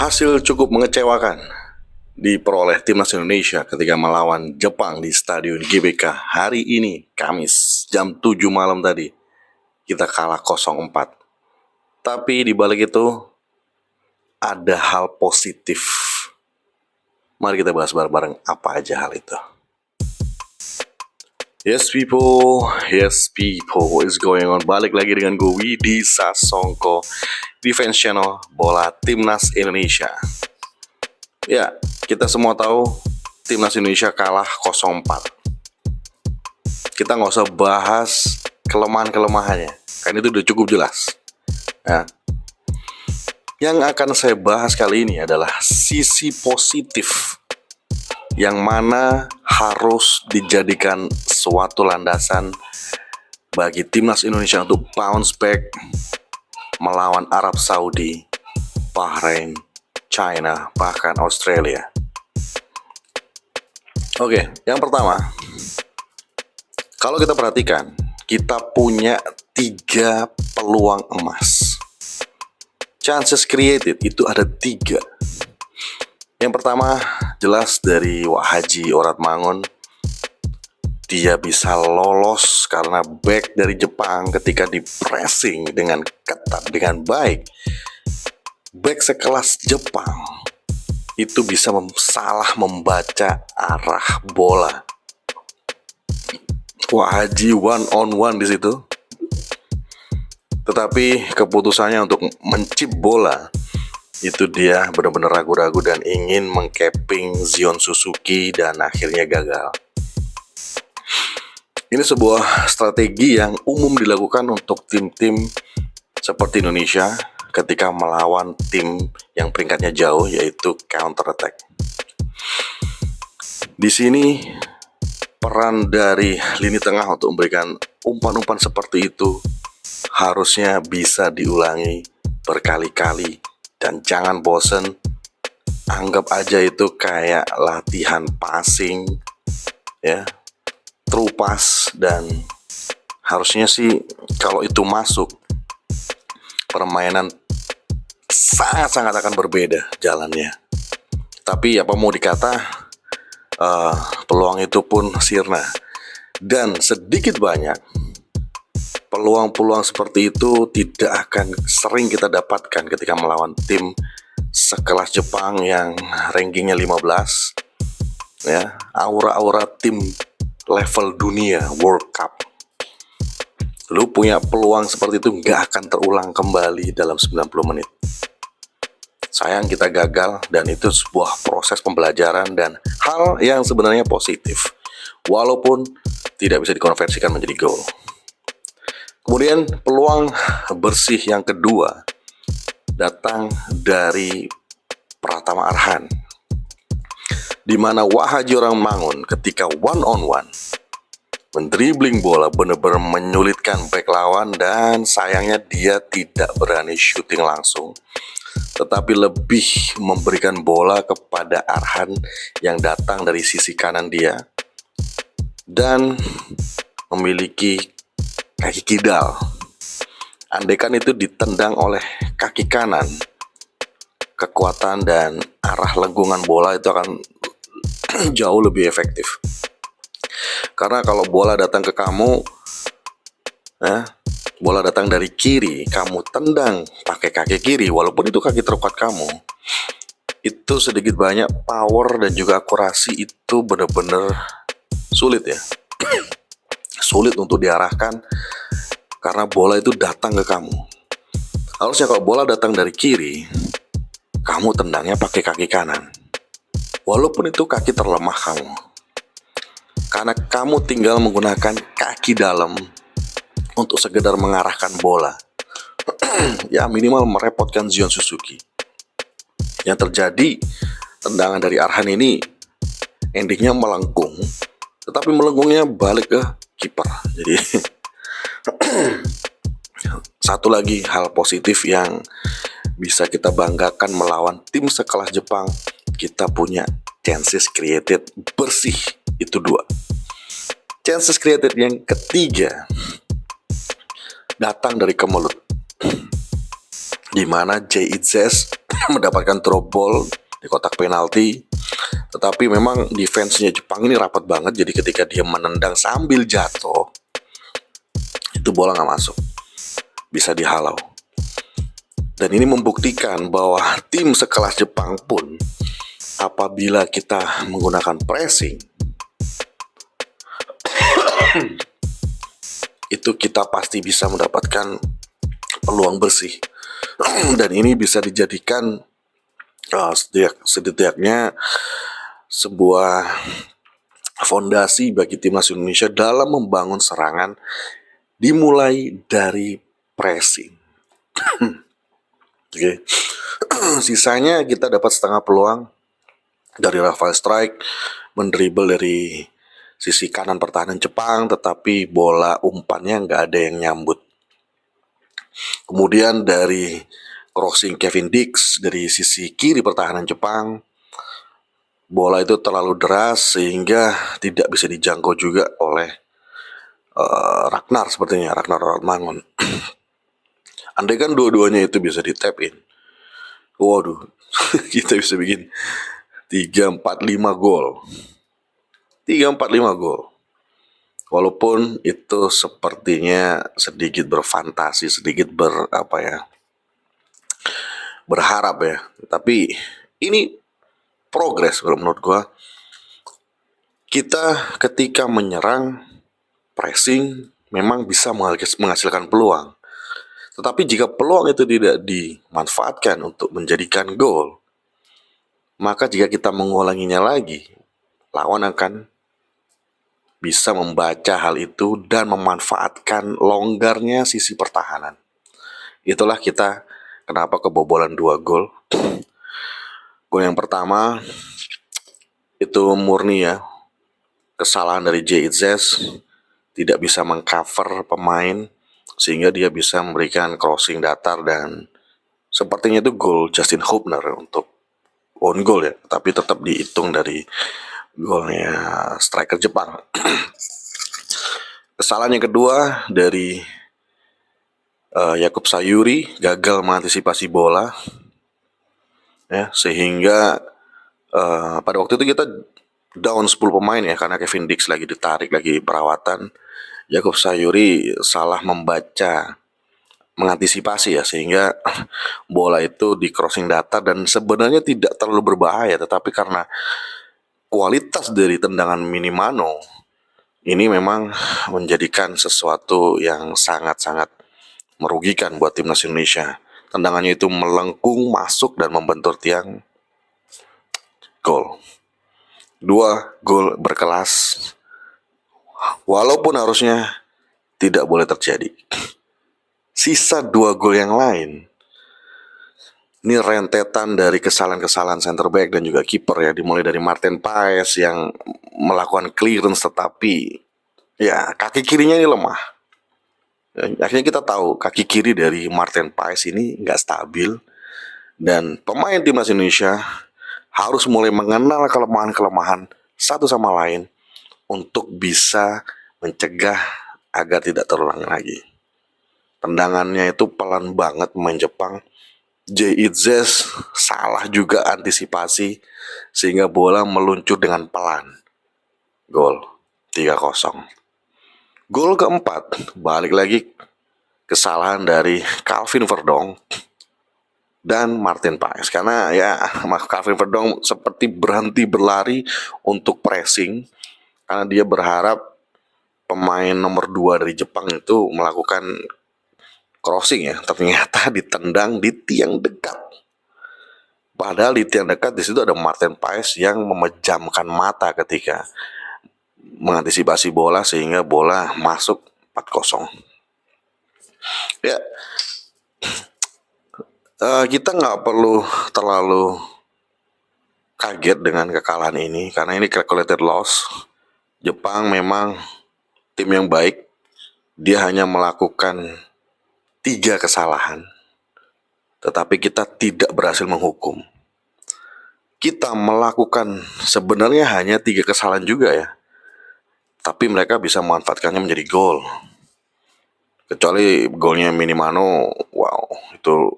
Hasil cukup mengecewakan diperoleh timnas Indonesia ketika melawan Jepang di Stadion GBK hari ini, Kamis, jam 7 malam tadi. Kita kalah 0-4. Tapi di balik itu ada hal positif. Mari kita bahas bareng-bareng apa aja hal itu. Yes people, is going on. Balik lagi dengan gue Widi Sasongko di fans channel Bola Timnas Indonesia. Ya, kita semua tahu Timnas Indonesia kalah 0-4. Kita nggak usah bahas kelemahan-kelemahannya, kan itu udah cukup jelas. Nah, yang akan saya bahas kali ini adalah sisi positif yang mana harus dijadikan suatu landasan bagi timnas Indonesia untuk bounce back melawan Arab Saudi, Bahrain, China, bahkan Australia. Oke, yang pertama, kalau kita perhatikan, kita punya 3 peluang emas. Chances created itu ada 3. Yang pertama jelas dari Wahaji Oratmangun. Dia bisa lolos karena back dari Jepang ketika di pressing dengan ketat, dengan baik. Back sekelas Jepang itu bisa salah membaca arah bola. Wahaji one on one di situ. Tetapi keputusannya untuk mencip bola itu dia benar-benar ragu-ragu dan ingin mengcapping Zion Suzuki dan akhirnya gagal. Ini sebuah strategi yang umum dilakukan untuk tim-tim seperti Indonesia ketika melawan tim yang peringkatnya jauh, yaitu counter attack. Di sini peran dari lini tengah untuk memberikan umpan-umpan seperti itu harusnya bisa diulangi berkali-kali. Dan jangan bosen, anggap aja itu kayak latihan passing, ya, true pass, dan harusnya sih kalau itu masuk, permainan sangat-sangat akan berbeda jalannya. Tapi apa mau dikata, peluang itu pun sirna. Dan sedikit banyak, peluang-peluang seperti itu tidak akan sering kita dapatkan ketika melawan tim sekelas Jepang yang rankingnya 15, ya, aura-aura tim level dunia World Cup. Lu punya peluang seperti itu nggak akan terulang kembali dalam 90 menit. Sayang kita gagal, dan itu sebuah proses pembelajaran dan hal yang sebenarnya positif, walaupun tidak bisa dikonversikan menjadi gol. Kemudian peluang bersih yang kedua datang dari Pratama Arhan, di mana Wahaji Oratmangun ketika one on one mendribling bola benar-benar menyulitkan back lawan, dan sayangnya dia tidak berani shooting langsung, tetapi lebih memberikan bola kepada Arhan yang datang dari sisi kanan dia dan memiliki kaki kidal. Andaikan itu ditendang oleh kaki kanan, kekuatan dan arah lengkungan bola itu akan jauh lebih efektif. Karena kalau bola datang ke kamu, bola datang dari kiri, kamu tendang pakai kaki kiri, walaupun itu kaki terkuat kamu, itu sedikit banyak power dan juga akurasi itu benar-benar sulit, ya. Sulit untuk diarahkan karena bola itu datang ke kamu. Harusnya kalau bola datang dari kiri, kamu tendangnya pakai kaki kanan, walaupun itu kaki terlemah kamu, karena kamu tinggal menggunakan kaki dalam untuk sekedar mengarahkan bola. Ya minimal merepotkan Zion Suzuki. Yang terjadi, tendangan dari Arhan ini endingnya melengkung, tetapi melengkungnya balik ke kiper. Jadi satu lagi hal positif yang bisa kita banggakan melawan tim sekelas Jepang, kita punya chances created bersih, itu 2. Chances created yang ketiga datang dari Kemelut, di mana J.I.Z mendapatkan drop ball di kotak penalti. Tetapi memang defense-nya Jepang ini rapat banget, jadi ketika dia menendang sambil jatuh, itu bola nggak masuk, bisa dihalau. Dan ini membuktikan bahwa tim sekelas Jepang pun apabila kita menggunakan pressing, itu kita pasti bisa mendapatkan peluang bersih. Dan ini bisa dijadikan setidaknya sebuah fondasi bagi timnas Indonesia dalam membangun serangan dimulai dari pressing. Oke. Sisanya kita dapat setengah peluang dari Rafael Strike mendribble dari sisi kanan pertahanan Jepang, tetapi bola umpannya nggak ada yang nyambut. Kemudian dari crossing Kevin Dix dari sisi kiri pertahanan Jepang, bola itu terlalu deras sehingga tidak bisa dijangkau juga oleh Ragnar Ratmangon. Andai kan dua-duanya itu bisa di tap in, waduh, kita bisa bikin 3-4-5 gol. 3-4-5 gol. Walaupun itu sepertinya sedikit berfantasi, sedikit berharap ya. Tapi ini progres kalau menurut gua. Kita ketika menyerang pressing memang bisa menghasilkan peluang. Tetapi jika peluang itu tidak dimanfaatkan untuk menjadikan gol, maka jika kita mengulanginya lagi, lawan akan bisa membaca hal itu dan memanfaatkan longgarnya sisi pertahanan. Itulah kita kenapa kebobolan 2 gol. Gol yang pertama itu murni ya, kesalahan dari J.Izes, tidak bisa mengcover pemain sehingga dia bisa memberikan crossing datar, dan sepertinya itu gol Justin Hubner untuk own goal ya, tapi tetap dihitung dari golnya striker Jepang. Kesalahan yang kedua dari Yakub Sayuri, gagal mengantisipasi bola ya, sehingga pada waktu itu kita down 10 pemain ya, karena Kevin Dix lagi ditarik, lagi perawatan. Yakub Sayuri salah membaca, mengantisipasi ya, sehingga bola itu di crossing datar dan sebenarnya tidak terlalu berbahaya, tetapi karena kualitas dari tendangan Minamino ini memang menjadikan sesuatu yang sangat-sangat merugikan buat timnas Indonesia. Tendangannya itu melengkung masuk dan membentur tiang. Gol. 2 gol berkelas, walaupun harusnya tidak boleh terjadi. Sisa 2 gol yang lain, ini rentetan dari kesalahan-kesalahan center back dan juga kiper ya, dimulai dari Martin Paes yang melakukan clearance tetapi ya kaki kirinya ini lemah. Akhirnya kita tahu kaki kiri dari Martin Paes ini nggak stabil, dan pemain timnas Indonesia harus mulai mengenal kelemahan-kelemahan satu sama lain untuk bisa mencegah agar tidak terulang lagi. Tendangannya itu pelan banget pemain Jepang. J.Izes salah juga antisipasi sehingga bola meluncur dengan pelan. Gol 3-0. Gol keempat, balik lagi kesalahan dari Calvin Verdong dan Martin Paes, karena ya Calvin Verdong seperti berhenti berlari untuk pressing karena dia berharap pemain nomor 2 dari Jepang itu melakukan crossing ya, ternyata ditendang di tiang dekat. Padahal di tiang dekat di situ ada Martin Paes yang memejamkan mata ketika mengantisipasi bola sehingga bola masuk 4-0. Ya, kita nggak perlu terlalu kaget dengan kekalahan ini karena ini calculated loss. Jepang memang tim yang baik, dia hanya melakukan 3 kesalahan, tetapi kita tidak berhasil menghukum. Kita melakukan sebenarnya hanya 3 kesalahan juga ya, tapi mereka bisa memanfaatkannya menjadi gol. Kecuali golnya Minamino, wow, itu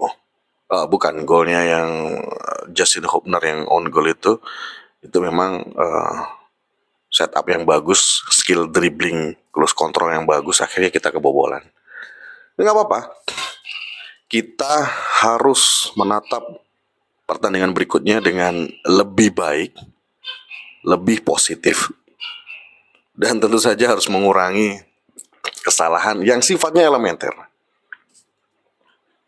Bukan golnya yang Justin Hubner yang on goal itu memang setup yang bagus, skill dribbling, close control yang bagus, akhirnya kita kebobolan. Nggak apa-apa, kita harus menatap pertandingan berikutnya dengan lebih baik, lebih positif, dan tentu saja harus mengurangi kesalahan yang sifatnya elementer.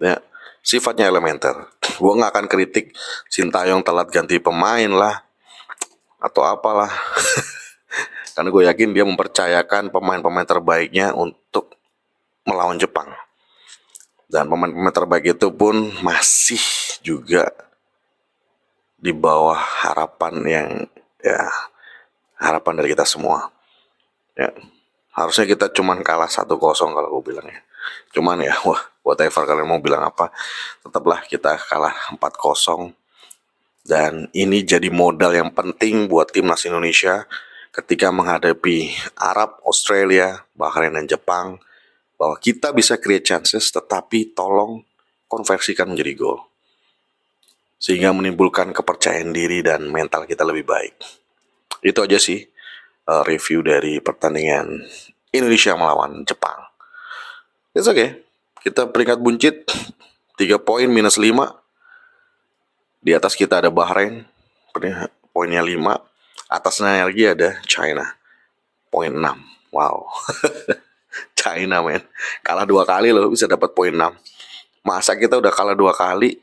Ya, sifatnya elementer. Gue nggak akan kritik Sintayong telat ganti pemain lah, atau apalah. Karena gue yakin dia mempercayakan pemain-pemain terbaiknya untuk melawan Jepang. Dan pemain-pemain terbaik itu pun masih juga di bawah harapan yang harapan dari kita semua. Ya, harusnya kita cuman kalah 1-0 kalau gue bilang ya. Cuman ya, whatever kalian mau bilang apa, tetaplah kita kalah 4-0. Dan ini jadi modal yang penting buat timnas Indonesia ketika menghadapi Arab, Australia, Bahrain, dan Jepang, bahwa kita bisa create chances, tetapi tolong konversikan menjadi gol, sehingga menimbulkan kepercayaan diri dan mental kita lebih baik. Itu aja sih review dari pertandingan Indonesia melawan Jepang. It's okay, kita peringkat buncit 3 poin minus 5. Di atas kita ada Bahrain, poinnya 5. Atasnya lagi ada China, poin 6. Wow. China men, kalah 2 kali loh bisa dapat poin 6. Masa kita udah kalah 2 kali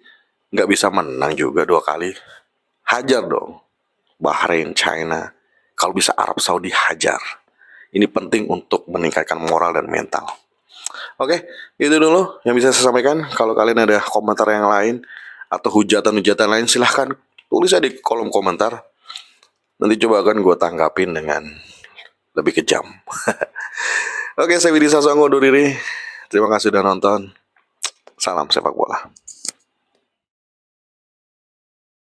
nggak bisa menang juga 2 kali? Hajar dong Bahrain, China. Kalau bisa Arab Saudi, hajar. Ini penting untuk meningkatkan moral dan mental. Oke, itu dulu yang bisa saya sampaikan. Kalau kalian ada komentar yang lain atau hujatan-hujatan lain, silahkan tulis aja di kolom komentar. Nanti coba akan gue tanggapin dengan lebih kejam. Oke, saya Widi Sasongko undur diri. Terima kasih sudah nonton. Salam sepak bola.